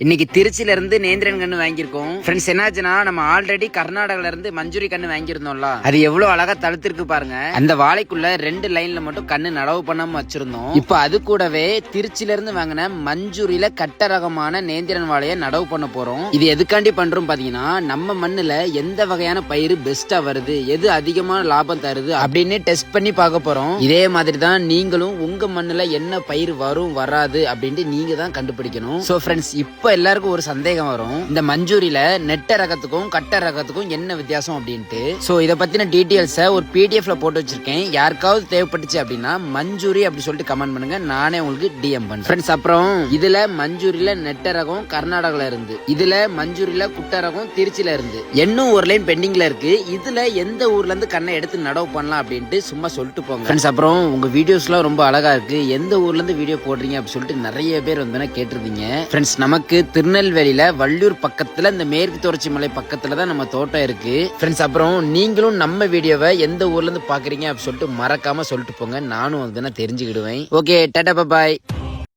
இன்னைக்கு திருச்சியில இருந்து நேந்திரன் கண்ணு வாங்கியிருக்கோம். ஃப்ரெண்ட்ஸ் என்னாச்சுன்னா நம்ம ஆல்ரெடி கர்நாடகால இருந்து மஞ்சூரி கண்ணு வாங்கியிருந்தோம்ல, அது எவ்வளவு அழகா தடுத்திருக்கு பாருங்க. அந்த வாழைக்குள்ள 2 லைன்ல மட்டும் கண்ணு நடவு பண்ணாம வச்சிருந்தோம். இப்ப அது கூடவே திருச்சியில இருந்து வாங்கின மஞ்சூரியில கட்ட ரகமான நேந்திரன் வாழைய நடவு பண்ண போறோம். இது எதுக்காண்டி பண்றோம் பாத்தீங்கன்னா, நம்ம மண்ணுல எந்த வகையான பயிர் பெஸ்டா வருது, எது அதிகமான லாபம் தருது அப்படின்னு டெஸ்ட் பண்ணி பார்க்க போறோம். இதே மாதிரி தான் நீங்களும் உங்க மண்ணுல என்ன பயிர் வரும் வராது அப்படின்ட்டு நீங்க தான் கண்டுபிடிக்கணும். சோ ஃப்ரெண்ட்ஸ், இப்ப எல்லாருக்கும் ஒரு சந்தேகம் வரும், இந்த மஞ்சூரியில நெட்ட ரகத்துக்கும் கட்ட ரகத்துக்கும் என்ன வித்தியாசம் அப்படின்ட்டு. சோ இத பத்தின டீடைல்ஸ் ஒரு பிடிஎஃப்ல போட்டு வச்சிருக்கேன். யாருக்காவது தேவைப்பட்டுச்சு அப்படின்னா மஞ்சூரி அப்படி சொல்லிட்டு கமெண்ட் பண்ணுங்க, நானே உங்களுக்கு டிஎம் பண்றேன். ஃப்ரெண்ட்ஸ், அப்புறம் இதுல மஞ்சூரியில நெட்ட ரகம் கர்நாடகால இருந்து, இதுல மஞ்சூரியில குட்ட ரகம் திருச்சியில இருந்து, இன்னும் ஒரு லைன் பெண்டிங்ல இருக்கு. இதுல எந்த ஊர்ல இருந்து கண்ணை எடுத்து நடவு பண்ணலாம் அப்படின்ட்டு சும்மா சொல்லிட்டு போங்க. ஃப்ரெண்ட்ஸ், அப்புறம் உங்க வீடியோஸ்லாம் ரொம்ப அழகா இருக்கு, எந்த ஊர்ல இருந்து வீடியோ போடுறீங்க அப்படின்னு சொல்லிட்டு நிறைய பேர் வந்து கேட்டிருந்தீங்க. ஃப்ரெண்ட்ஸ், நமக்கு திருநெல்வேலியில வள்ளியூர் பக்கத்துல இந்த மேற்கு தொடர்ச்சி மலை பக்கத்துல தான் நம்ம தோட்டம் இருக்கு. ஃப்ரெண்ட்ஸ், அப்புறம் நீங்களும் நம்ம வீடியோவை எந்த ஊர்ல இருந்து பாக்குறீங்க அப்படின்னு சொல்லிட்டு மறக்காம சொல்லிட்டு போங்க, நானும் வந்து தெரிஞ்சுக்கிடுவேன். ஓகே, டாடா பாய்.